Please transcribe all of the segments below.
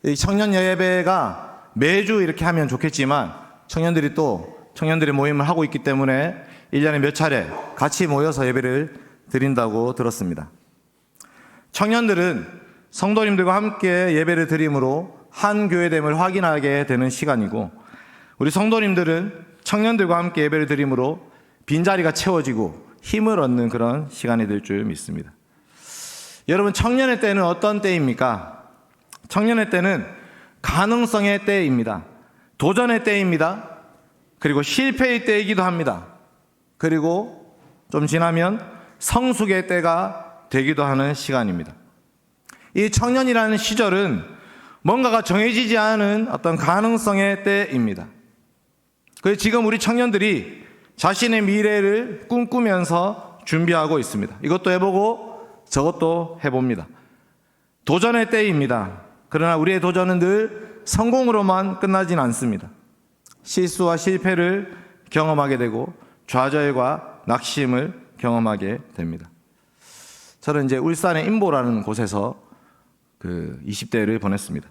이 청년 예배가 매주 이렇게 하면 좋겠지만 청년들의 모임을 하고 있기 때문에 1년에 몇 차례 같이 모여서 예배를 드린다고 들었습니다. 청년들은 성도님들과 함께 예배를 드림으로 한 교회됨을 확인하게 되는 시간이고, 우리 성도님들은 청년들과 함께 예배를 드림으로 빈자리가 채워지고 힘을 얻는 그런 시간이 될 줄 믿습니다. 여러분, 청년의 때는 어떤 때입니까? 청년의 때는 가능성의 때입니다. 도전의 때입니다. 그리고 실패의 때이기도 합니다. 그리고 좀 지나면 성숙의 때가 되기도 하는 시간입니다. 이 청년이라는 시절은 뭔가가 정해지지 않은 어떤 가능성의 때입니다. 그래서 지금 우리 청년들이 자신의 미래를 꿈꾸면서 준비하고 있습니다. 이것도 해보고 저것도 해봅니다. 도전의 때입니다. 그러나 우리의 도전은 늘 성공으로만 끝나진 않습니다. 실수와 실패를 경험하게 되고 좌절과 낙심을 경험하게 됩니다. 저는 이제 울산의 인보라는 곳에서 20대를 보냈습니다.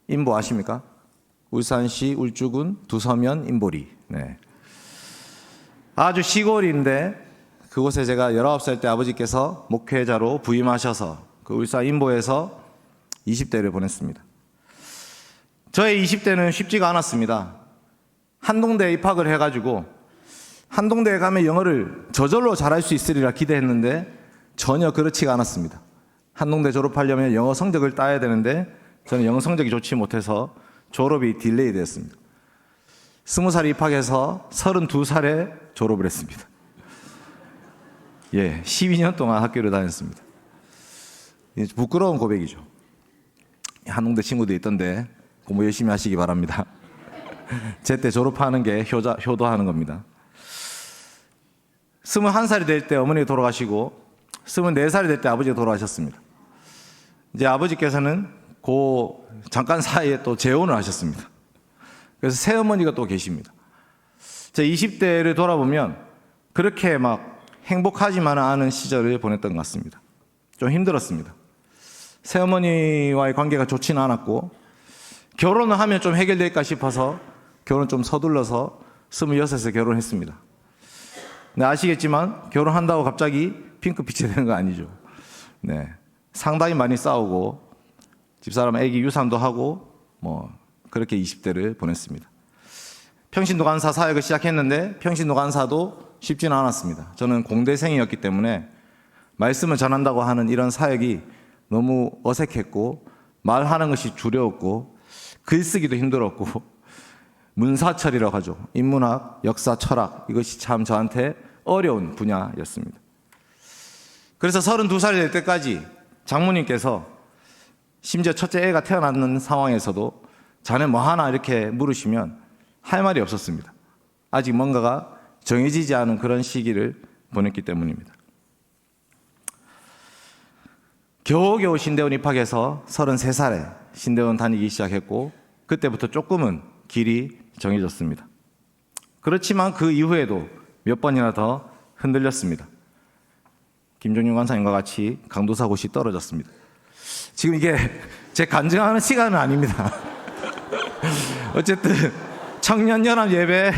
인보 아십니까? 울산시 울주군 두서면 인보리. 네. 아주 시골인데 그곳에 제가 19살 때 아버지께서 목회자로 부임하셔서 그 울산 인보에서 20대를 보냈습니다. 저의 20대는 쉽지가 않았습니다. 한동대에 입학을 해가지고 한동대에 가면 영어를 저절로 잘할 수 있으리라 기대했는데 전혀 그렇지가 않았습니다. 한동대 졸업하려면 영어 성적을 따야 되는데 저는 영어 성적이 좋지 못해서 졸업이 딜레이 되었습니다. 20살에 입학해서 32살에 졸업을 했습니다. 12년 동안 학교를 다녔습니다. 부끄러운 고백이죠. 한동대 친구들이 있던데 공부 열심히 하시기 바랍니다. 제때 졸업하는 게 효도하는 겁니다. 21살이 될 때 어머니가 돌아가시고 24살이 될 때 아버지가 돌아가셨습니다. 이제 아버지께서는 잠깐 사이에 또 재혼을 하셨습니다. 그래서 새어머니가 또 계십니다. 제 20대를 돌아보면 그렇게 막 행복하지만 않은 시절을 보냈던 것 같습니다. 좀 힘들었습니다. 새어머니와의 관계가 좋지는 않았고, 결혼을 하면 좀 해결될까 싶어서 결혼 좀 서둘러서 26에 결혼했습니다. 네, 아시겠지만 결혼한다고 갑자기 핑크빛이 되는 거 아니죠. 네, 상당히 많이 싸우고 집사람 애기 유산도 하고 그렇게 20대를 보냈습니다. 평신도간사 사역을 시작했는데 평신도간사도 쉽지는 않았습니다. 저는 공대생이었기 때문에 말씀을 전한다고 하는 이런 사역이 너무 어색했고 말하는 것이 두려웠고 글쓰기도 힘들었고 문사철이라고 하죠. 인문학, 역사, 철학, 이것이 참 저한테 어려운 분야였습니다. 그래서 32살이 될 때까지 장모님께서 심지어 첫째 애가 태어나는 상황에서도 자네 뭐 하나 이렇게 물으시면 할 말이 없었습니다. 아직 뭔가가 정해지지 않은 그런 시기를 보냈기 때문입니다. 겨우겨우 신대원 입학해서 33살에 신대원 다니기 시작했고 그때부터 조금은 길이 정해졌습니다. 그렇지만 그 이후에도 몇 번이나 더 흔들렸습니다. 김종윤 관사님과 같이 강도사고시 떨어졌습니다. 지금 이게 제 간증하는 시간은 아닙니다. 어쨌든 청년연합 예배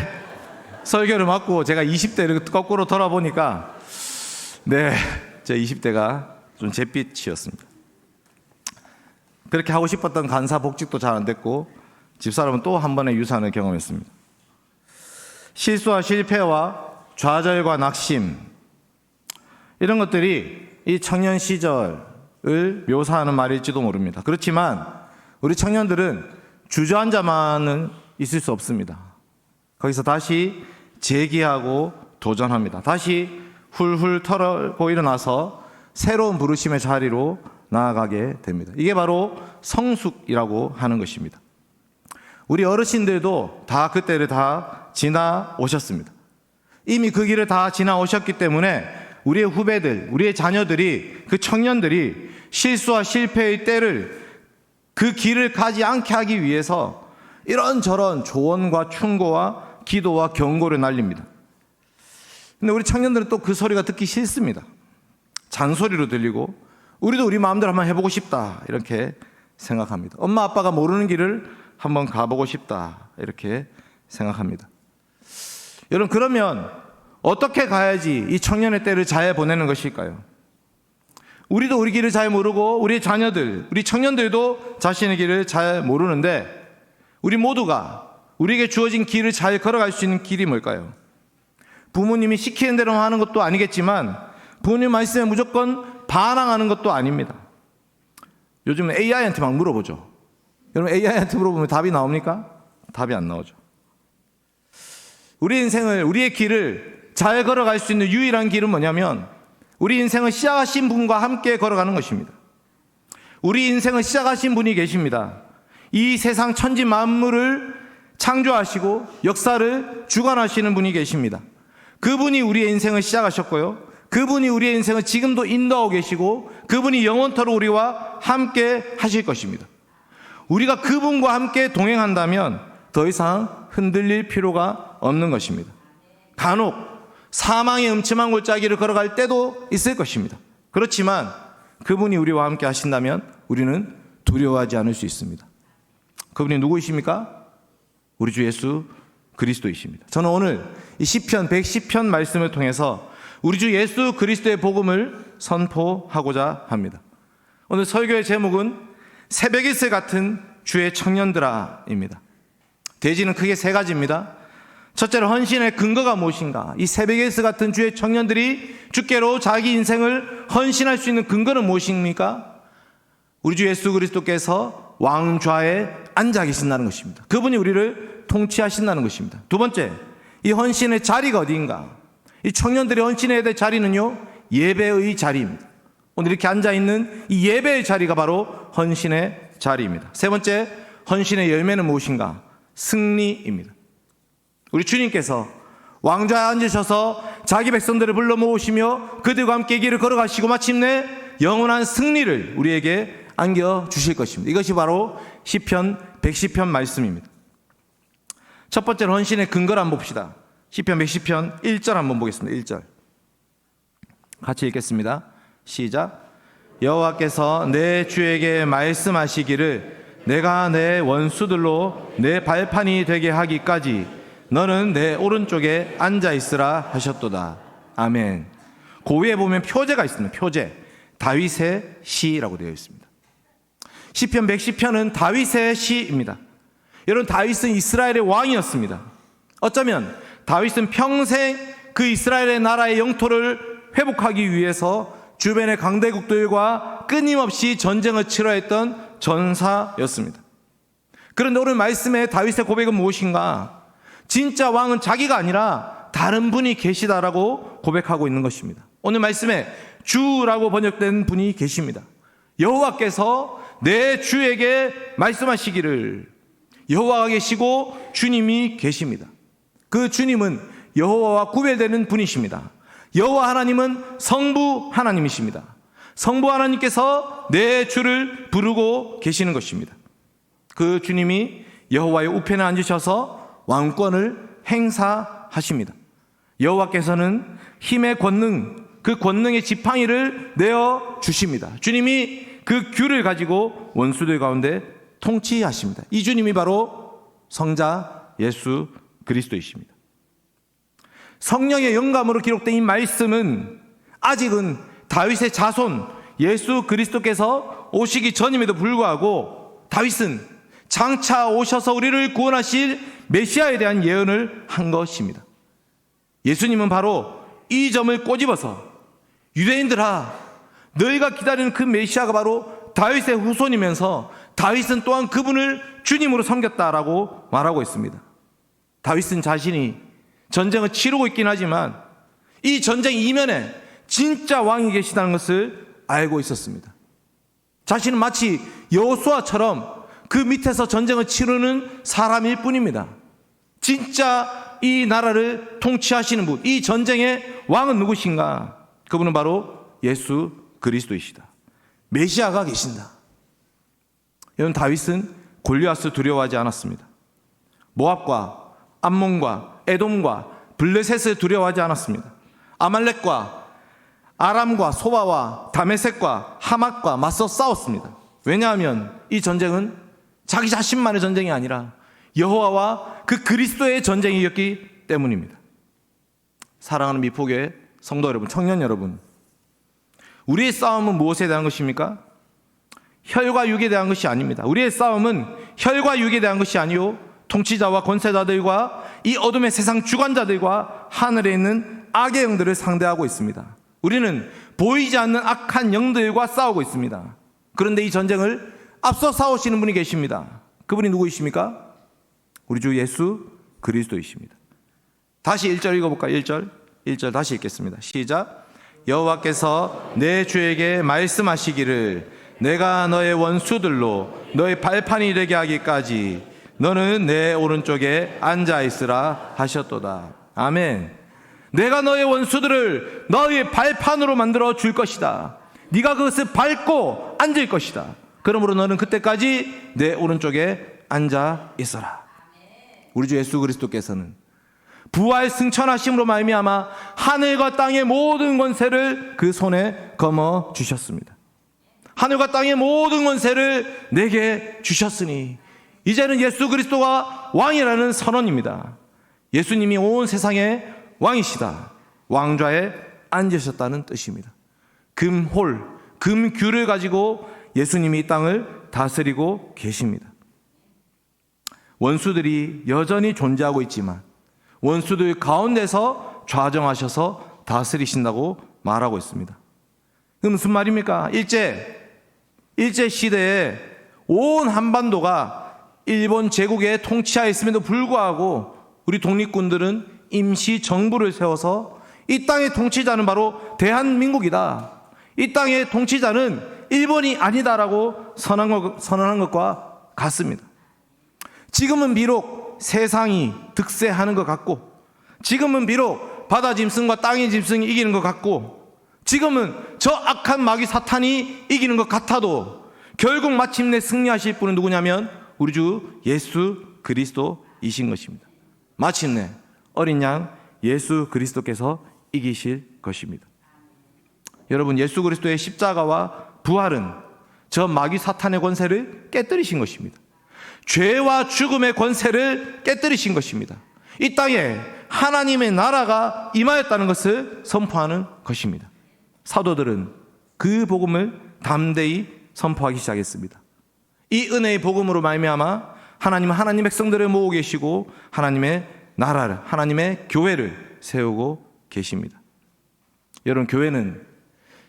설교를 맡고 제가 20대를 거꾸로 돌아보니까 제 20대가 좀 잿빛이었습니다. 그렇게 하고 싶었던 간사 복직도 잘 안 됐고 집사람은 또 한 번의 유산을 경험했습니다. 실수와 실패와 좌절과 낙심, 이런 것들이 이 청년 시절을 묘사하는 말일지도 모릅니다. 그렇지만 우리 청년들은 주저앉아만은 있을 수 없습니다. 거기서 다시 재기하고 도전합니다. 다시 훌훌 털고 일어나서 새로운 부르심의 자리로 나아가게 됩니다. 이게 바로 성숙이라고 하는 것입니다. 우리 어르신들도 다 그때를 다 지나오셨습니다. 이미 그 길을 다 지나오셨기 때문에 우리의 후배들, 우리의 자녀들이, 그 청년들이 실수와 실패의 때를, 그 길을 가지 않게 하기 위해서 이런저런 조언과 충고와 기도와 경고를 날립니다. 근데 우리 청년들은 또 그 소리가 듣기 싫습니다. 잔소리로 들리고 우리도 우리 마음대로 한번 해보고 싶다 이렇게 생각합니다. 엄마 아빠가 모르는 길을 한번 가보고 싶다 이렇게 생각합니다. 여러분, 그러면 어떻게 가야지 이 청년의 때를 잘 보내는 것일까요? 우리도 우리 길을 잘 모르고 우리 자녀들, 우리 청년들도 자신의 길을 잘 모르는데 우리 모두가 우리에게 주어진 길을 잘 걸어갈 수 있는 길이 뭘까요? 부모님이 시키는 대로 하는 것도 아니겠지만 부모님 말씀에 무조건 반항하는 것도 아닙니다. 요즘 AI한테 막 물어보죠. 여러분, AI한테 물어보면 답이 나옵니까? 답이 안 나오죠. 우리 인생을, 우리의 길을 잘 걸어갈 수 있는 유일한 길은 뭐냐면 우리 인생을 시작하신 분과 함께 걸어가는 것입니다. 우리 인생을 시작하신 분이 계십니다. 이 세상 천지 만물을 창조하시고 역사를 주관하시는 분이 계십니다. 그분이 우리의 인생을 시작하셨고요, 그분이 우리의 인생을 지금도 인도하고 계시고 그분이 영원토록 우리와 함께 하실 것입니다. 우리가 그분과 함께 동행한다면 더 이상 흔들릴 필요가 없는 것입니다. 간혹 사망의 음침한 골짜기를 걸어갈 때도 있을 것입니다. 그렇지만 그분이 우리와 함께 하신다면 우리는 두려워하지 않을 수 있습니다. 그분이 누구이십니까? 우리 주 예수 그리스도이십니다. 저는 오늘 이 시편 110편 말씀을 통해서 우리 주 예수 그리스도의 복음을 선포하고자 합니다. 오늘 설교의 제목은 새벽일새 같은 주의 청년들아입니다. 대지는 크게 세 가지입니다. 첫째로 헌신의 근거가 무엇인가? 이 새벽일새 같은 주의 청년들이 주께로 자기 인생을 헌신할 수 있는 근거는 무엇입니까? 우리 주 예수 그리스도께서 왕좌에 앉아 계신다는 것입니다. 그분이 우리를 통치하신다는 것입니다. 두 번째, 이 헌신의 자리가 어디인가? 이 청년들이 헌신해야 될 자리는요, 예배의 자리입니다. 오늘 이렇게 앉아있는 이 예배의 자리가 바로 헌신의 자리입니다. 세 번째, 헌신의 열매는 무엇인가? 승리입니다. 우리 주님께서 왕좌에 앉으셔서 자기 백성들을 불러 모으시며 그들과 함께 길을 걸어가시고 마침내 영원한 승리를 우리에게 안겨주실 것입니다. 이것이 바로 시편 110편 말씀입니다. 첫 번째로 헌신의 근거를 한번 봅시다. 시편 110편 1절 한번 보겠습니다. 1절 같이 읽겠습니다. 시작. 여호와께서 내 주에게 말씀하시기를 내가 내 원수들로 내 발판이 되게 하기까지 너는 내 오른쪽에 앉아있으라 하셨도다. 아멘. 그 위에 보면 표제가 있습니다. 표제. 다윗의 시라고 되어 있습니다. 시편 110편은 다윗의 시입니다. 여러분, 다윗은 이스라엘의 왕이었습니다. 어쩌면 다윗은 평생 그 이스라엘의 나라의 영토를 회복하기 위해서 주변의 강대국들과 끊임없이 전쟁을 치러했던 전사였습니다. 그런데 오늘 말씀에 다윗의 고백은 무엇인가? 진짜 왕은 자기가 아니라 다른 분이 계시다라고 고백하고 있는 것입니다. 오늘 말씀에 주라고 번역된 분이 계십니다. 여호와께서 내 주에게 말씀하시기를, 여호와가 계시고 주님이 계십니다. 그 주님은 여호와와 구별되는 분이십니다. 여호와 하나님은 성부 하나님이십니다. 성부 하나님께서 내 주를 부르고 계시는 것입니다. 그 주님이 여호와의 우편에 앉으셔서 왕권을 행사하십니다. 여호와께서는 힘의 권능, 그 권능의 지팡이를 내어 주십니다. 주님이 그 귤을 가지고 원수들 가운데 통치하십니다. 이 주님이 바로 성자 예수 그리스도이십니다. 성령의 영감으로 기록된 이 말씀은 아직은 다윗의 자손 예수 그리스도께서 오시기 전임에도 불구하고 다윗은 장차 오셔서 우리를 구원하실 메시아에 대한 예언을 한 것입니다. 예수님은 바로 이 점을 꼬집어서 유대인들아, 너희가 기다리는 그 메시아가 바로 다윗의 후손이면서 다윗은 또한 그분을 주님으로 섬겼다라고 말하고 있습니다. 다윗은 자신이 전쟁을 치르고 있긴 하지만 이 전쟁 이면에 진짜 왕이 계시다는 것을 알고 있었습니다. 자신은 마치 여호수아처럼 그 밑에서 전쟁을 치르는 사람일 뿐입니다. 진짜 이 나라를 통치하시는 분, 이 전쟁의 왕은 누구신가? 그분은 바로 예수 그리스도이시다. 메시아가 계신다. 여러분, 다윗은 골리앗을 두려워하지 않았습니다. 모압과 암몬과 에돔과 블레셋을 두려워하지 않았습니다. 아말렉과 아람과 소바와 다메섹과 하맛과 맞서 싸웠습니다. 왜냐하면 이 전쟁은 자기 자신만의 전쟁이 아니라 여호와와 그 그리스도의 전쟁이었기 때문입니다. 사랑하는 미포교회 성도 여러분, 청년 여러분, 우리의 싸움은 무엇에 대한 것입니까? 혈과 육에 대한 것이 아닙니다. 우리의 싸움은 혈과 육에 대한 것이 아니요 통치자와 권세자들과 이 어둠의 세상 주관자들과 하늘에 있는 악의 영들을 상대하고 있습니다. 우리는 보이지 않는 악한 영들과 싸우고 있습니다. 그런데 이 전쟁을 앞서 싸우시는 분이 계십니다. 그분이 누구이십니까? 우리 주 예수 그리스도이십니다. 다시 1절 읽어볼까요? 1절 다시 읽겠습니다. 시작. 여호와께서 내 주에게 말씀하시기를 내가 너의 원수들로 너의 발판이 되게 하기까지 너는 내 오른쪽에 앉아있으라 하셨도다. 아멘. 내가 너의 원수들을 너의 발판으로 만들어 줄 것이다. 네가 그것을 밟고 앉을 것이다. 그러므로 너는 그때까지 내 오른쪽에 앉아있어라. 우리 주 예수 그리스도께서는 부활 승천하심으로 말미암아 하늘과 땅의 모든 권세를 그 손에 거머 주셨습니다. 하늘과 땅의 모든 권세를 내게 주셨으니 이제는 예수 그리스도가 왕이라는 선언입니다. 예수님이 온 세상의 왕이시다. 왕좌에 앉으셨다는 뜻입니다. 금홀, 금규를 가지고 예수님이 이 땅을 다스리고 계십니다. 원수들이 여전히 존재하고 있지만 원수들 가운데서 좌정하셔서 다스리신다고 말하고 있습니다. 그 무슨 말입니까? 일제 시대에 온 한반도가 일본 제국의 통치하에 있음에도 불구하고 우리 독립군들은 임시 정부를 세워서 이 땅의 통치자는 바로 대한민국이다. 이 땅의 통치자는 일본이 아니다라고 선언한 것과 같습니다. 지금은 비록 세상이 득세하는 것 같고, 지금은 비록 바다 짐승과 땅의 짐승이 이기는 것 같고, 지금은 저 악한 마귀 사탄이 이기는 것 같아도 결국 마침내 승리하실 분은 누구냐면 우리 주 예수 그리스도이신 것입니다. 마침내 어린 양 예수 그리스도께서 이기실 것입니다. 여러분, 예수 그리스도의 십자가와 부활은 저 마귀 사탄의 권세를 깨뜨리신 것입니다. 죄와 죽음의 권세를 깨뜨리신 것입니다. 이 땅에 하나님의 나라가 임하였다는 것을 선포하는 것입니다. 사도들은 그 복음을 담대히 선포하기 시작했습니다. 이 은혜의 복음으로 말미암아 하나님은 하나님의 백성들을 모으고 계시고 하나님의 나라를, 하나님의 교회를 세우고 계십니다. 여러분, 교회는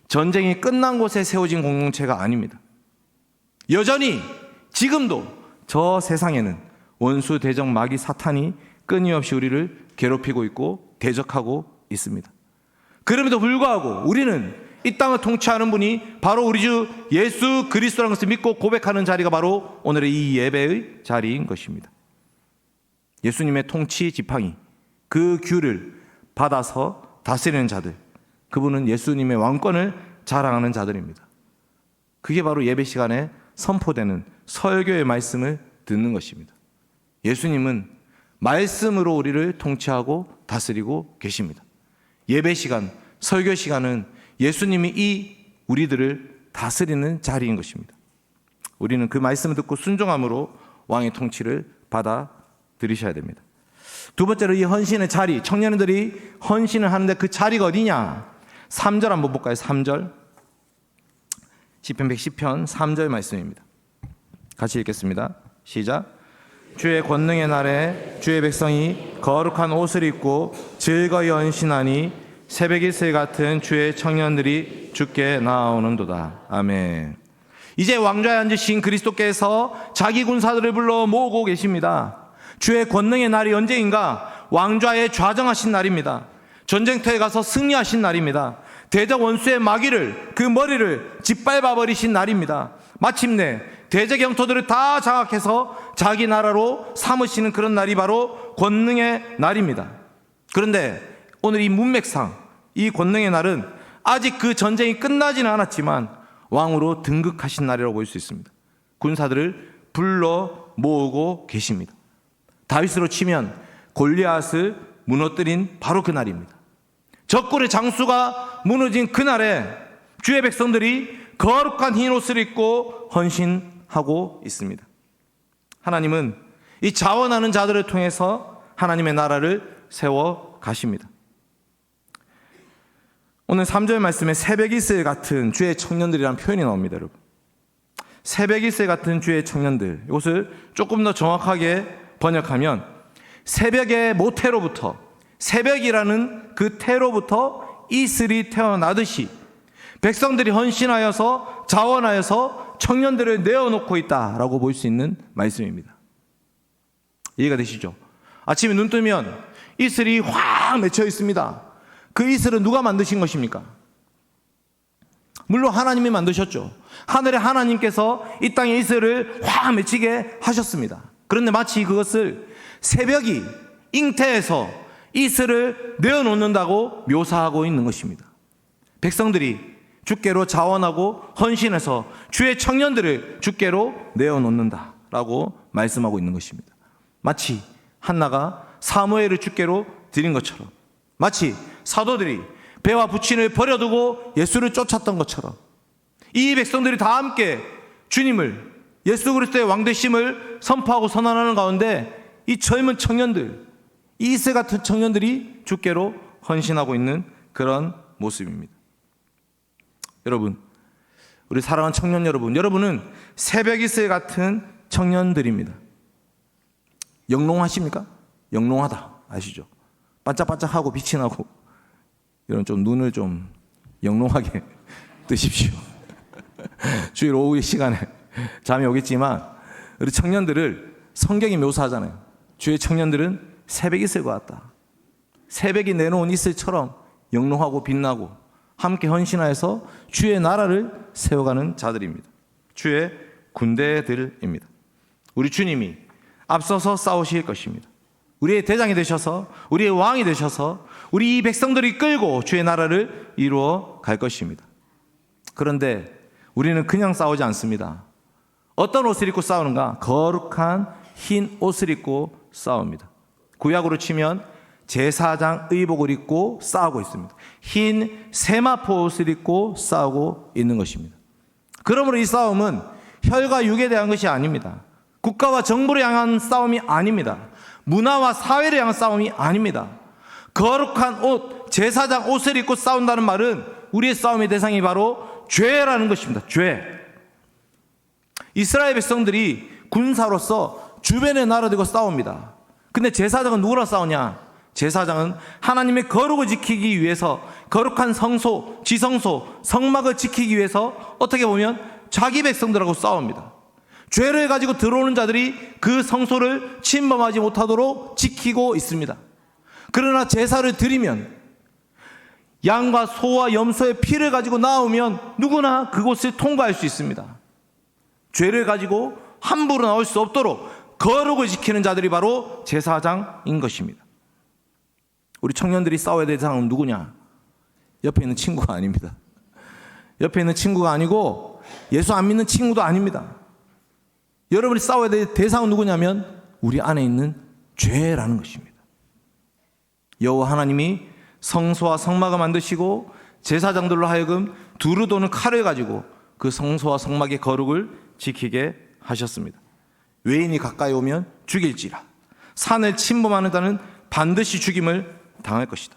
전쟁이 끝난 곳에 세워진 공동체가 아닙니다. 여전히 지금도 저 세상에는 원수 대적 마귀 사탄이 끊임없이 우리를 괴롭히고 있고 대적하고 있습니다. 그럼에도 불구하고 우리는 이 땅을 통치하는 분이 바로 우리 주 예수 그리스도라는 것을 믿고 고백하는 자리가 바로 오늘의 이 예배의 자리인 것입니다. 예수님의 통치 지팡이, 그 규를 받아서 다스리는 자들, 그분은 예수님의 왕권을 자랑하는 자들입니다. 그게 바로 예배 시간에 선포되는 설교의 말씀을 듣는 것입니다. 예수님은 말씀으로 우리를 통치하고 다스리고 계십니다. 예배 시간, 설교 시간은 예수님이 이 우리들을 다스리는 자리인 것입니다. 우리는 그 말씀을 듣고 순종함으로 왕의 통치를 받아들이셔야 됩니다. 두 번째로 이 헌신의 자리, 청년들이 헌신을 하는데 그 자리가 어디냐? 3절 한번 볼까요? 3절. 시편 110편 3절 말씀입니다. 같이 읽겠습니다. 시작. 주의 권능의 날에 주의 백성이 거룩한 옷을 입고 즐거이 헌신하니 새벽 이슬 같은 주의 청년들이 주께 나아오는도다. 아멘. 이제 왕좌에 앉으신 그리스도께서 자기 군사들을 불러 모으고 계십니다. 주의 권능의 날이 언제인가? 왕좌에 좌정하신 날입니다. 전쟁터에 가서 승리하신 날입니다. 대적 원수의 마귀를, 그 머리를 짓밟아 버리신 날입니다. 마침내 대적 영토들을 다 장악해서 자기 나라로 삼으시는 그런 날이 바로 권능의 날입니다. 그런데 오늘 이 문맥상 이 권능의 날은 아직 그 전쟁이 끝나지는 않았지만 왕으로 등극하신 날이라고 볼 수 있습니다. 군사들을 불러 모으고 계십니다. 다윗으로 치면 골리앗을 무너뜨린 바로 그 날입니다. 적군의 장수가 무너진 그날에 주의 백성들이 거룩한 흰 옷을 입고 헌신하고 있습니다. 하나님은 이 자원하는 자들을 통해서 하나님의 나라를 세워 가십니다. 오늘 3절 말씀에 새벽이슬 같은 주의 청년들이라는 표현이 나옵니다. 여러분, 새벽이슬 같은 주의 청년들, 이것을 조금 더 정확하게 번역하면 새벽의 모태로부터, 새벽이라는 그 태로부터 이슬이 태어나듯이 백성들이 헌신하여서 자원하여서 청년들을 내어놓고 있다라고 볼 수 있는 말씀입니다. 이해가 되시죠? 아침에 눈 뜨면 이슬이 확 맺혀 있습니다. 그 이슬은 누가 만드신 것입니까? 물론 하나님이 만드셨죠. 하늘의 하나님께서 이 땅에 이슬을 확 맺히게 하셨습니다. 그런데 마치 그것을 새벽이 잉태해서 이슬을 내어놓는다고 묘사하고 있는 것입니다. 백성들이 주께로 자원하고 헌신해서 주의 청년들을 주께로 내어놓는다라고 말씀하고 있는 것입니다. 마치 한나가 사무엘을 주께로 드린 것처럼, 마치 사도들이 배와 부친을 버려두고 예수를 쫓았던 것처럼 이 백성들이 다 함께 주님을, 예수 그리스도의 왕되심을 선포하고 선언하는 가운데 이 젊은 청년들, 이 이슬 같은 청년들이 주께로 헌신하고 있는 그런 모습입니다. 여러분, 우리 사랑하는 청년 여러분, 여러분은 새벽 이슬 같은 청년들입니다. 영롱하십니까? 영롱하다 아시죠? 반짝반짝하고 빛이 나고 이런 좀 눈을 좀 영롱하게 뜨십시오. 주일 오후 시간에 잠이 오겠지만 우리 청년들을 성경이 묘사하잖아요. 주의 청년들은 새벽 이슬과 같다. 새벽이 내놓은 이슬처럼 영롱하고 빛나고 함께 헌신하여서 주의 나라를 세워가는 자들입니다. 주의 군대들입니다. 우리 주님이 앞서서 싸우실 것입니다. 우리의 대장이 되셔서, 우리의 왕이 되셔서 우리 이 백성들이 끌고 주의 나라를 이루어 갈 것입니다. 그런데 우리는 그냥 싸우지 않습니다. 어떤 옷을 입고 싸우는가? 거룩한 흰 옷을 입고 싸웁니다. 구약으로 치면 제사장 의복을 입고 싸우고 있습니다. 흰 세마포 옷을 입고 싸우고 있는 것입니다. 그러므로 이 싸움은 혈과 육에 대한 것이 아닙니다. 국가와 정부를 향한 싸움이 아닙니다. 문화와 사회를 향한 싸움이 아닙니다. 거룩한 옷, 제사장 옷을 입고 싸운다는 말은 우리의 싸움의 대상이 바로 죄라는 것입니다. 죄. 이스라엘 백성들이 군사로서 주변의 나라들과 싸웁니다. 근데 제사장은 누구랑 싸우냐? 제사장은 하나님의 거룩을 지키기 위해서, 거룩한 성소, 지성소, 성막을 지키기 위해서 어떻게 보면 자기 백성들하고 싸웁니다. 죄를 가지고 들어오는 자들이 그 성소를 침범하지 못하도록 지키고 있습니다. 그러나 제사를 드리면, 양과 소와 염소의 피를 가지고 나오면 누구나 그곳을 통과할 수 있습니다. 죄를 가지고 함부로 나올 수 없도록 거룩을 지키는 자들이 바로 제사장인 것입니다. 우리 청년들이 싸워야 될 대상은 누구냐? 옆에 있는 친구가 아닙니다. 옆에 있는 친구가 아니고 예수 안 믿는 친구도 아닙니다. 여러분이 싸워야 될 대상은 누구냐면 우리 안에 있는 죄라는 것입니다. 여호와 하나님이 성소와 성막을 만드시고 제사장들로 하여금 두루 도는 칼을 가지고 그 성소와 성막의 거룩을 지키게 하셨습니다. 외인이 가까이 오면 죽일지라. 산을 침범하는 자는 반드시 죽임을 당할 것이다.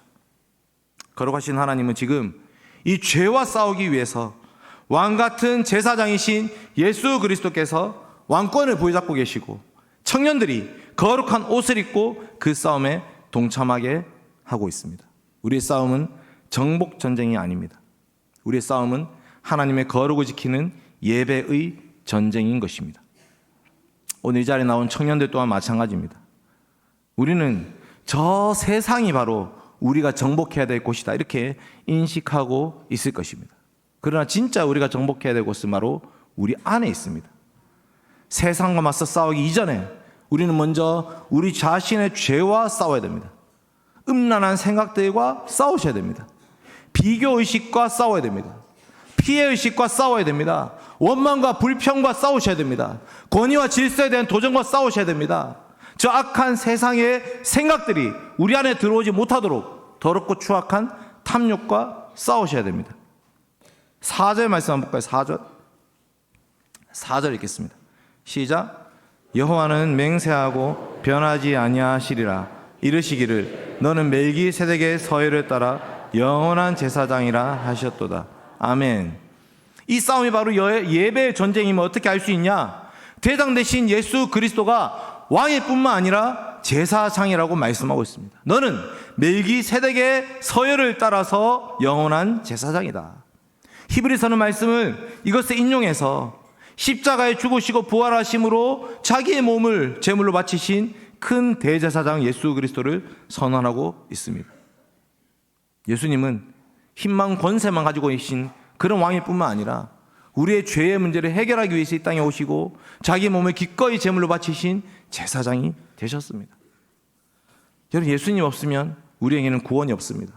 거룩하신 하나님은 지금 이 죄와 싸우기 위해서 왕 같은 제사장이신 예수 그리스도께서 왕권을 부여잡고 계시고 청년들이 거룩한 옷을 입고 그 싸움에 동참하게 하고 있습니다. 우리의 싸움은 정복 전쟁이 아닙니다. 우리의 싸움은 하나님의 거룩을 지키는 예배의 전쟁인 것입니다. 오늘 이 자리에 나온 청년들 또한 마찬가지입니다. 우리는 저 세상이 바로 우리가 정복해야 될 곳이다 이렇게 인식하고 있을 것입니다. 그러나 진짜 우리가 정복해야 될 곳은 바로 우리 안에 있습니다. 세상과 맞서 싸우기 이전에 우리는 먼저 우리 자신의 죄와 싸워야 됩니다. 음란한 생각들과 싸우셔야 됩니다. 비교의식과 싸워야 됩니다. 피해의식과 싸워야 됩니다. 원망과 불평과 싸우셔야 됩니다. 권위와 질서에 대한 도전과 싸우셔야 됩니다. 저 악한 세상의 생각들이 우리 안에 들어오지 못하도록 더럽고 추악한 탐욕과 싸우셔야 됩니다. 4절 말씀 한번 볼까요? 4절 읽겠습니다. 시작. 여호와는 맹세하고 변하지 아니하시리라. 이르시기를 너는 멜기세덱의 서열을 따라 영원한 제사장이라 하셨도다. 아멘. 이 싸움이 바로 예배의 전쟁이면 어떻게 알 수 있냐? 대장 대신 예수 그리스도가 왕일 뿐만 아니라 제사장이라고 말씀하고 있습니다. 너는 멜기세덱의 서열을 따라서 영원한 제사장이다. 히브리서는 말씀을 이것을 인용해서 십자가에 죽으시고 부활하심으로 자기의 몸을 제물로 바치신 큰 대제사장 예수 그리스도를 선언하고 있습니다. 예수님은 힘만 권세만 가지고 계신 그런 왕일 뿐만 아니라 우리의 죄의 문제를 해결하기 위해서 이 땅에 오시고 자기 몸을 기꺼이 제물로 바치신 제사장이 되셨습니다. 여러분, 예수님 없으면 우리에게는 구원이 없습니다.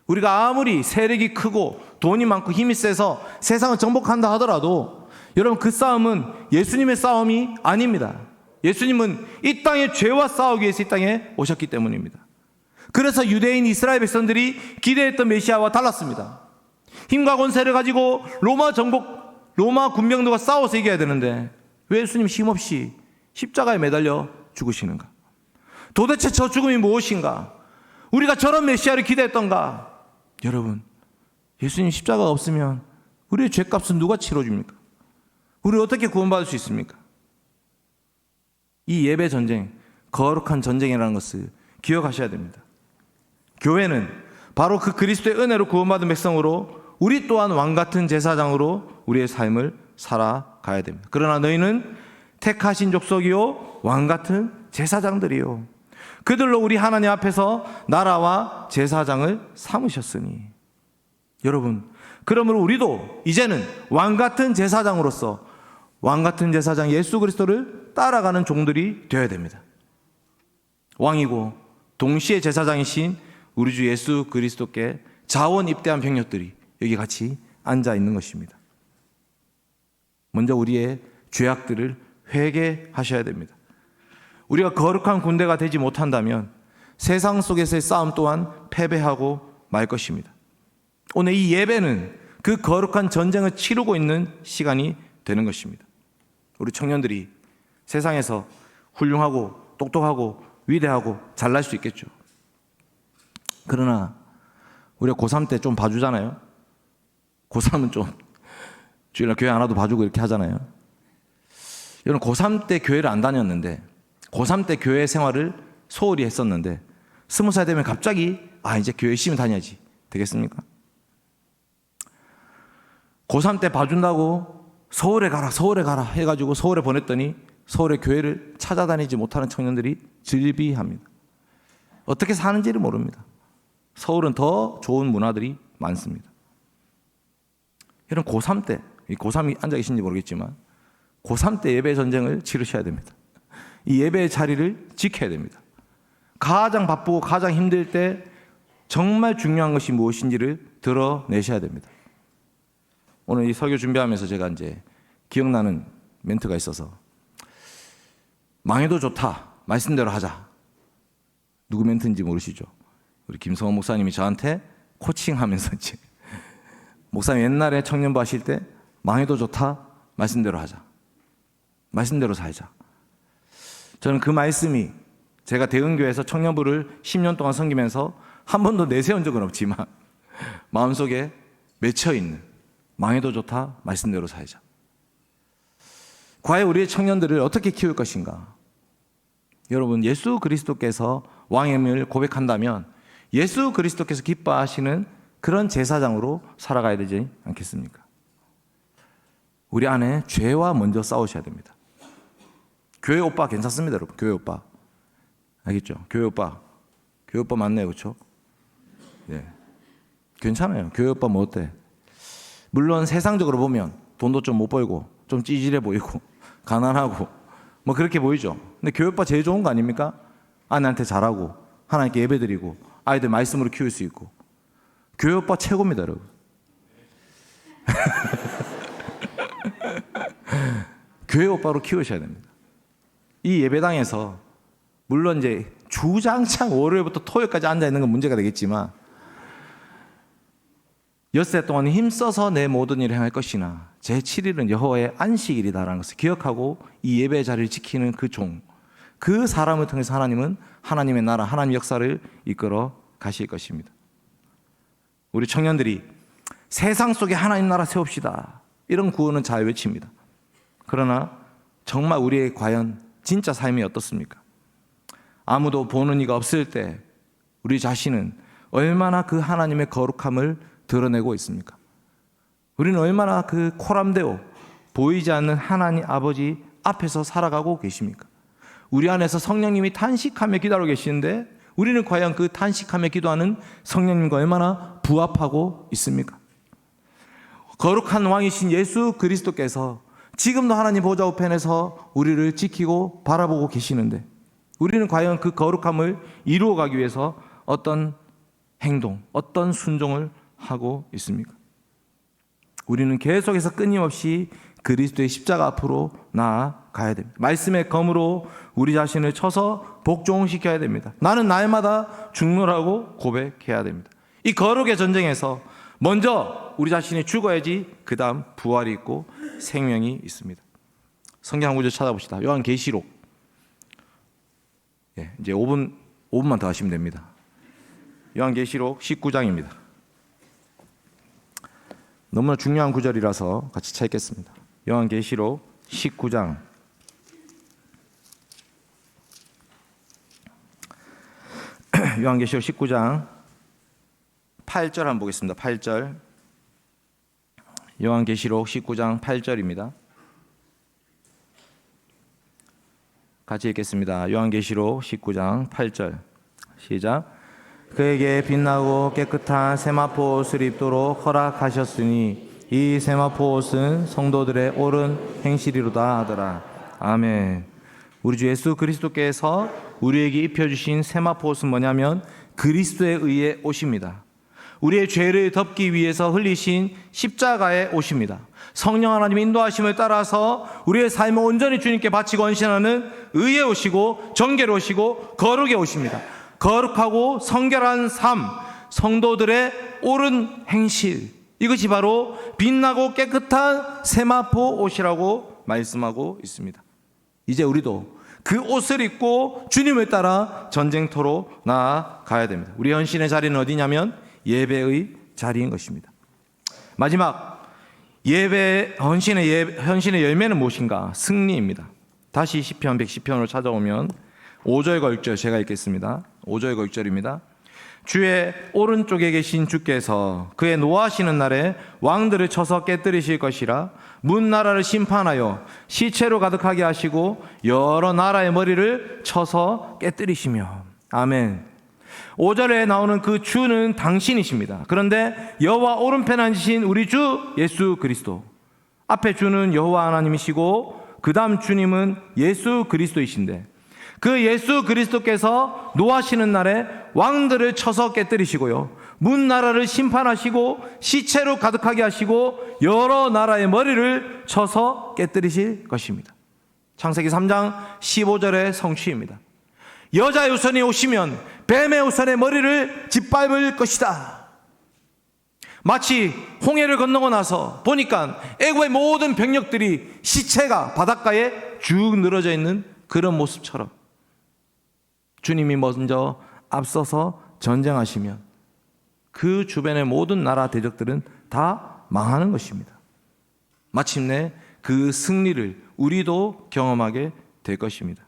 우리가 아무리 세력이 크고 돈이 많고 힘이 세서 세상을 정복한다 하더라도 여러분, 그 싸움은 예수님의 싸움이 아닙니다. 예수님은 이 땅의 죄와 싸우기 위해서 이 땅에 오셨기 때문입니다. 그래서 유대인 이스라엘 백성들이 기대했던 메시아와 달랐습니다. 힘과 권세를 가지고 로마 군병들과 싸워서 이겨야 되는데 왜 예수님 힘없이 십자가에 매달려 죽으시는가? 도대체 저 죽음이 무엇인가? 우리가 저런 메시아를 기대했던가? 여러분, 예수님 십자가가 없으면 우리의 죄값은 누가 치러줍니까? 우리 어떻게 구원받을 수 있습니까? 이 예배 전쟁, 거룩한 전쟁이라는 것을 기억하셔야 됩니다. 교회는 바로 그 그리스도의 은혜로 구원받은 백성으로 우리 또한 왕같은 제사장으로 우리의 삶을 살아가야 됩니다. 그러나 너희는 택하신 족속이요 왕같은 제사장들이요 그들로 우리 하나님 앞에서 나라와 제사장을 삼으셨으니. 여러분, 그러므로 우리도 이제는 왕같은 제사장으로서 왕같은 제사장 예수 그리스도를 따라가는 종들이 되어야 됩니다. 왕이고 동시에 제사장이신 우리 주 예수 그리스도께 자원 입대한 병력들이 여기 같이 앉아 있는 것입니다. 먼저 우리의 죄악들을 회개하셔야 됩니다. 우리가 거룩한 군대가 되지 못한다면 세상 속에서의 싸움 또한 패배하고 말 것입니다. 오늘 이 예배는 그 거룩한 전쟁을 치르고 있는 시간이 되는 것입니다. 우리 청년들이 세상에서 훌륭하고 똑똑하고 위대하고 잘날 수 있겠죠. 그러나 우리가 고3 때 좀 봐주잖아요. 고3은 좀 주일날 교회 안 와도 봐주고 이렇게 하잖아요. 여러분, 고3 때 교회를 안 다녔는데 고3 때 교회 생활을 소홀히 했었는데 20살 되면 갑자기 이제 교회 열심히 다녀야지 되겠습니까? 고3 때 봐준다고 서울에 가라 해가지고 서울에 보냈더니 서울의 교회를 찾아다니지 못하는 청년들이 즐비합니다. 어떻게 사는지를 모릅니다. 서울은 더 좋은 문화들이 많습니다. 여러분, 고3 때, 고3이 앉아 계신지 모르겠지만 고3 때 예배 전쟁을 치르셔야 됩니다. 이 예배의 자리를 지켜야 됩니다. 가장 바쁘고 가장 힘들 때 정말 중요한 것이 무엇인지를 드러내셔야 됩니다. 오늘 이 설교 준비하면서 제가 이제 기억나는 멘트가 있어서 망해도 좋다, 말씀대로 하자. 누구 멘트인지 모르시죠? 우리 김성원 목사님이 저한테 코칭하면서 이제 목사님 옛날에 청년부 하실 때 망해도 좋다, 말씀대로 하자. 말씀대로 살자. 저는 그 말씀이 제가 대흥교회에서 청년부를 10년 동안 섬기면서 한 번도 내세운 적은 없지만 마음속에 맺혀있는 망해도 좋다, 말씀대로 살자. 과연 우리의 청년들을 어떻게 키울 것인가? 여러분, 예수 그리스도께서 왕임을 고백한다면 예수 그리스도께서 기뻐하시는 그런 제사장으로 살아가야 되지 않겠습니까? 우리 안에 죄와 먼저 싸우셔야 됩니다. 교회 오빠 괜찮습니다, 여러분. 교회 오빠 알겠죠? 교회 오빠 맞네요, 그렇죠? 네, 괜찮아요. 교회 오빠 뭐 어때? 물론 세상적으로 보면 돈도 좀 못 벌고 좀 찌질해 보이고 가난하고 뭐 그렇게 보이죠. 근데 교회 오빠 제일 좋은 거 아닙니까? 아내한테 잘하고 하나님께 예배드리고 아이들 말씀으로 키울 수 있고. 교회 오빠 최고입니다, 여러분. 교회 오빠로 키우셔야 됩니다. 이 예배당에서 물론 이제 주장창 월요일부터 토요일까지 앉아 있는 건 문제가 되겠지만 엿새 동안 힘써서 내 모든 일을 행할 것이나 제7일은 여호와의 안식일이다라는 것을 기억하고 이 예배 자리를 지키는 그 종, 그 사람을 통해서 하나님은 하나님의 나라, 하나님의 역사를 이끌어 가실 것입니다. 우리 청년들이 세상 속에 하나님 나라 세웁시다, 이런 구호는 잘 외칩니다. 그러나 정말 우리의 과연 진짜 삶이 어떻습니까? 아무도 보는 이가 없을 때 우리 자신은 얼마나 그 하나님의 거룩함을 드러내고 있습니까? 우리는 얼마나 그 코람데오, 보이지 않는 하나님 아버지 앞에서 살아가고 계십니까? 우리 안에서 성령님이 탄식하며 기도하고 계시는데 우리는 과연 그 탄식하며 기도하는 성령님과 얼마나 부합하고 있습니까? 거룩한 왕이신 예수 그리스도께서 지금도 하나님 보좌 우편에서 우리를 지키고 바라보고 계시는데 우리는 과연 그 거룩함을 이루어가기 위해서 어떤 행동, 어떤 순종을 하고 있습니까? 우리는 계속해서 끊임없이 그리스도의 십자가 앞으로 나아가야 됩니다. 말씀의 검으로 우리 자신을 쳐서 복종시켜야 됩니다. 나는 날마다 죽노라고 고백해야 됩니다. 이 거룩의 전쟁에서 먼저 우리 자신이 죽어야지 그 다음 부활이 있고 생명이 있습니다. 성경 한 구절 찾아봅시다. 요한계시록, 이제 5분만 더 하시면 됩니다. 요한계시록 19장입니다. 너무나 중요한 구절이라서 같이 찾겠습니다. 요한계시록 19장 요한계시록 19장 8절 한번 보겠습니다. 8절. 요한계시록 19장 8절입니다. 같이 읽겠습니다. 요한계시록 19장 8절. 시작. 그에게 빛나고 깨끗한 세마포 옷을 입도록 허락하셨으니 이 세마포 옷은 성도들의 옳은 행실이로다 하더라. 아멘. 우리 주 예수 그리스도께서 우리에게 입혀주신 세마포 옷은 뭐냐면 그리스도에 의해 옷입니다. 우리의 죄를 덮기 위해서 흘리신 십자가의 옷입니다. 성령 하나님의 인도하심을 따라서 우리의 삶을 온전히 주님께 바치고 헌신하는 의의 옷이고 정결의 옷이고 거룩의 옷입니다. 거룩하고 성결한 삶, 성도들의 옳은 행실, 이것이 바로 빛나고 깨끗한 세마포 옷이라고 말씀하고 있습니다. 이제 우리도 그 옷을 입고 주님을 따라 전쟁터로 나아가야 됩니다. 우리 헌신의 자리는 어디냐면 예배의 자리인 것입니다. 마지막 헌신의 열매는 무엇인가? 승리입니다. 다시 시편 110편으로 찾아오면 5절과 6절 제가 읽겠습니다. 5절과 6절입니다. 주의 오른쪽에 계신 주께서 그의 노하시는 날에 왕들을 쳐서 깨뜨리실 것이라. 문 나라를 심판하여 시체로 가득하게 하시고 여러 나라의 머리를 쳐서 깨뜨리시며. 아멘. 5절에 나오는 그 주는 당신이십니다. 그런데 여호와 오른편에 앉으신 우리 주 예수 그리스도, 앞에 주는 여호와 하나님이시고 그 다음 주님은 예수 그리스도이신데 그 예수 그리스도께서 노하시는 날에 왕들을 쳐서 깨뜨리시고요, 문 나라를 심판하시고 시체로 가득하게 하시고 여러 나라의 머리를 쳐서 깨뜨리실 것입니다. 창세기 3장 15절의 성취입니다. 여자의 우선이 오시면 뱀의 우선의 머리를 짓밟을 것이다. 마치 홍해를 건너고 나서 보니까 애국의 모든 병력들이 시체가 바닷가에 쭉 늘어져 있는 그런 모습처럼 주님이 먼저 앞서서 전쟁하시면 그 주변의 모든 나라 대적들은 다 망하는 것입니다. 마침내 그 승리를 우리도 경험하게 될 것입니다.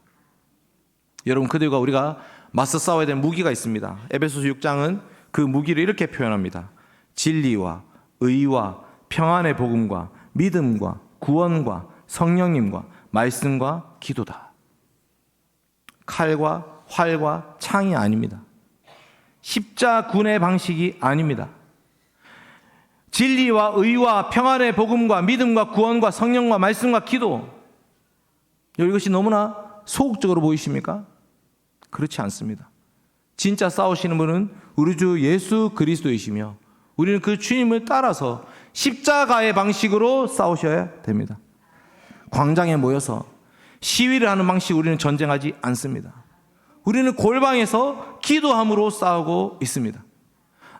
여러분, 그들과 우리가 맞서 싸워야 될 무기가 있습니다. 에베소서 6장은 그 무기를 이렇게 표현합니다. 진리와 의와 평안의 복음과 믿음과 구원과 성령님과 말씀과 기도다. 칼과 활과 창이 아닙니다. 십자군의 방식이 아닙니다. 진리와 의와 평안의 복음과 믿음과 구원과 성령과 말씀과 기도, 이것이 너무나 소극적으로 보이십니까? 그렇지 않습니다. 진짜 싸우시는 분은 우리 주 예수 그리스도이시며 우리는 그 주님을 따라서 십자가의 방식으로 싸우셔야 됩니다. 광장에 모여서 시위를 하는 방식 우리는 전쟁하지 않습니다. 우리는 골방에서 기도함으로 싸우고 있습니다.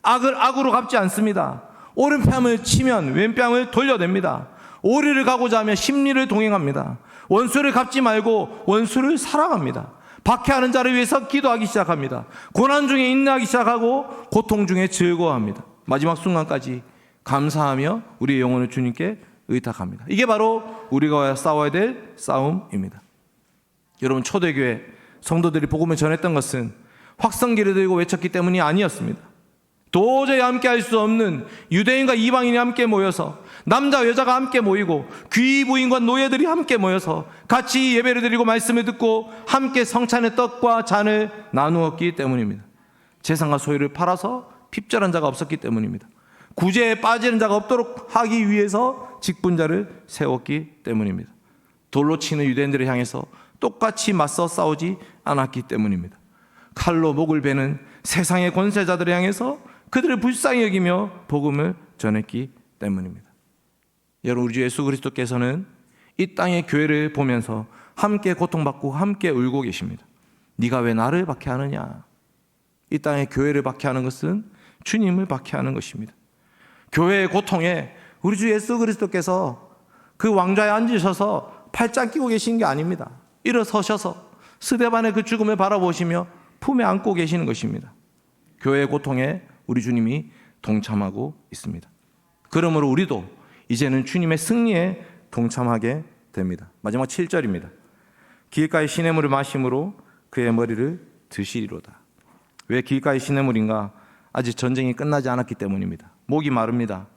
악을 악으로 갚지 않습니다. 오른뺨을 치면 왼뺨을 돌려냅니다. 오리를 가고자 하면 십리를 동행합니다. 원수를 갚지 말고 원수를 사랑합니다. 박해하는 자를 위해서 기도하기 시작합니다. 고난 중에 인내하기 시작하고 고통 중에 즐거워합니다. 마지막 순간까지 감사하며 우리의 영혼을 주님께 의탁합니다. 이게 바로 우리가 싸워야 될 싸움입니다. 여러분, 초대교회 성도들이 복음을 전했던 것은 확성기를 들고 외쳤기 때문이 아니었습니다. 도저히 함께 할 수 없는 유대인과 이방인이 함께 모여서, 남자 여자가 함께 모이고 귀부인과 노예들이 함께 모여서 같이 예배를 드리고 말씀을 듣고 함께 성찬의 떡과 잔을 나누었기 때문입니다. 재산과 소유를 팔아서 핍절한 자가 없었기 때문입니다. 구제에 빠지는 자가 없도록 하기 위해서 직분자를 세웠기 때문입니다. 돌로 치는 유대인들을 향해서 똑같이 맞서 싸우지 않았기 때문입니다. 칼로 목을 베는 세상의 권세자들을 향해서 그들을 불쌍히 여기며 복음을 전했기 때문입니다. 여러분, 우리 주 예수 그리스도께서는 이 땅의 교회를 보면서 함께 고통받고 함께 울고 계십니다. 네가 왜 나를 박해하느냐? 이 땅의 교회를 박해하는 것은 주님을 박해하는 것입니다. 교회의 고통에 우리 주 예수 그리스도께서 그 왕좌에 앉으셔서 팔짱 끼고 계신 게 아닙니다. 일어서셔서 스데반의 그 죽음을 바라보시며 품에 안고 계시는 것입니다. 교회의 고통에 우리 주님이 동참하고 있습니다. 그러므로 우리도 이제는 주님의 승리에 동참하게 됩니다. 마지막 7절입니다. 길가의 시냇물을 마심으로 그의 머리를 드시리로다. 왜 길가의 시냇물인가? 아직 전쟁이 끝나지 않았기 때문입니다. 목이 마릅니다.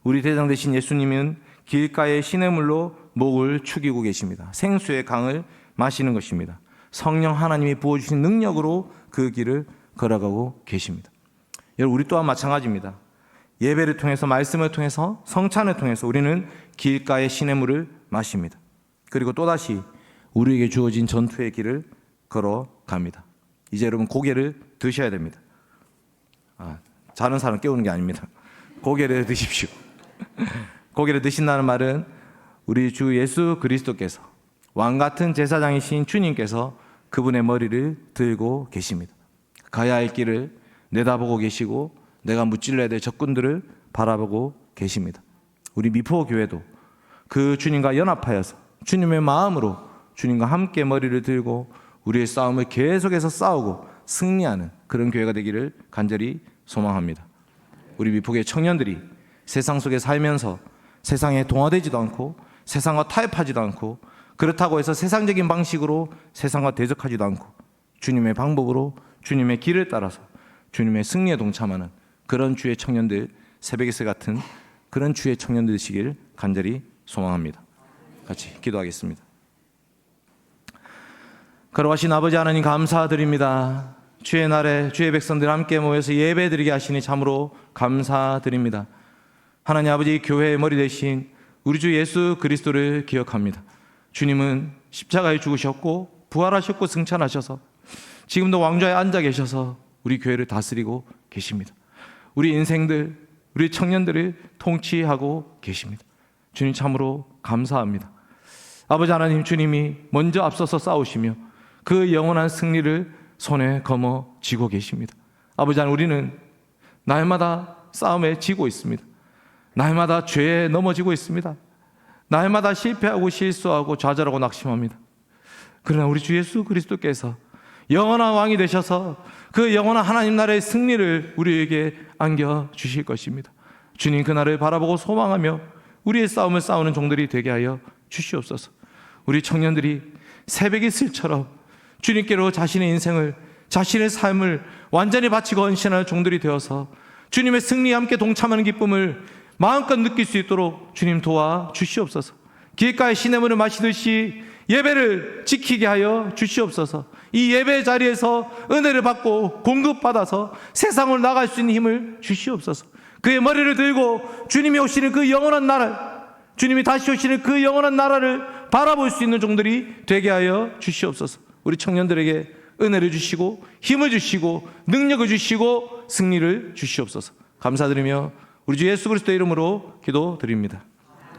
우리 대장 되신 예수님은 길가의 시냇물로 목을 축이고 계십니다. 생수의 강을 마시는 것입니다. 성령 하나님이 부어주신 능력으로 그 길을 걸어가고 계십니다. 여러분, 우리 또한 마찬가지입니다. 예배를 통해서, 말씀을 통해서, 성찬을 통해서 우리는 길가의 시냇물을 마십니다. 그리고 또다시 우리에게 주어진 전투의 길을 걸어갑니다. 이제 여러분, 고개를 드셔야 됩니다. 자는 사람 깨우는 게 아닙니다. 고개를 드십시오. 고개를 드신다는 말은 우리 주 예수 그리스도께서, 왕같은 제사장이신 주님께서 그분의 머리를 들고 계십니다. 가야 할 길을 내다보고 계시고 내가 무찔러야 될 적군들을 바라보고 계십니다. 우리 미포교회도 그 주님과 연합하여서 주님의 마음으로 주님과 함께 머리를 들고 우리의 싸움을 계속해서 싸우고 승리하는 그런 교회가 되기를 간절히 소망합니다. 우리 미포교회 청년들이 세상 속에 살면서 세상에 동화되지도 않고 세상과 타협하지도 않고, 그렇다고 해서 세상적인 방식으로 세상과 대적하지도 않고 주님의 방법으로 주님의 길을 따라서 주님의 승리에 동참하는 그런 주의 청년들, 새벽에서 같은 그런 주의 청년들 되시길 간절히 소망합니다. 같이 기도하겠습니다. 걸어가신 아버지 하나님, 감사드립니다. 주의 날에 주의 백성들 함께 모여서 예배드리게 하시니 참으로 감사드립니다. 하나님 아버지, 교회의 머리 대신 우리 주 예수 그리스도를 기억합니다. 주님은 십자가에 죽으셨고 부활하셨고 승천하셔서 지금도 왕좌에 앉아 계셔서 우리 교회를 다스리고 계십니다. 우리 인생들, 우리 청년들을 통치하고 계십니다. 주님 참으로 감사합니다. 아버지 하나님, 주님이 먼저 앞서서 싸우시며 그 영원한 승리를 손에 거머 쥐고 계십니다. 아버지 하나님, 우리는 날마다 싸움에 지고 있습니다. 날마다 죄에 넘어지고 있습니다. 날마다 실패하고 실수하고 좌절하고 낙심합니다. 그러나 우리 주 예수 그리스도께서 영원한 왕이 되셔서 그 영원한 하나님 나라의 승리를 우리에게 안겨주실 것입니다. 주님, 그날을 바라보고 소망하며 우리의 싸움을 싸우는 종들이 되게 하여 주시옵소서. 우리 청년들이 새벽 이슬처럼 주님께로 자신의 인생을, 자신의 삶을 완전히 바치고 헌신하는 종들이 되어서 주님의 승리에 함께 동참하는 기쁨을 마음껏 느낄 수 있도록 주님 도와 주시옵소서. 길가의 시냇물을 마시듯이 예배를 지키게 하여 주시옵소서. 이 예배 자리에서 은혜를 받고 공급받아서 세상으로 나갈 수 있는 힘을 주시옵소서. 그의 머리를 들고 주님이 오시는 그 영원한 나라, 주님이 다시 오시는 그 영원한 나라를 바라볼 수 있는 종들이 되게 하여 주시옵소서. 우리 청년들에게 은혜를 주시고 힘을 주시고 능력을 주시고 승리를 주시옵소서. 감사드리며 우리 주 예수 그리스도의 이름으로 기도드립니다.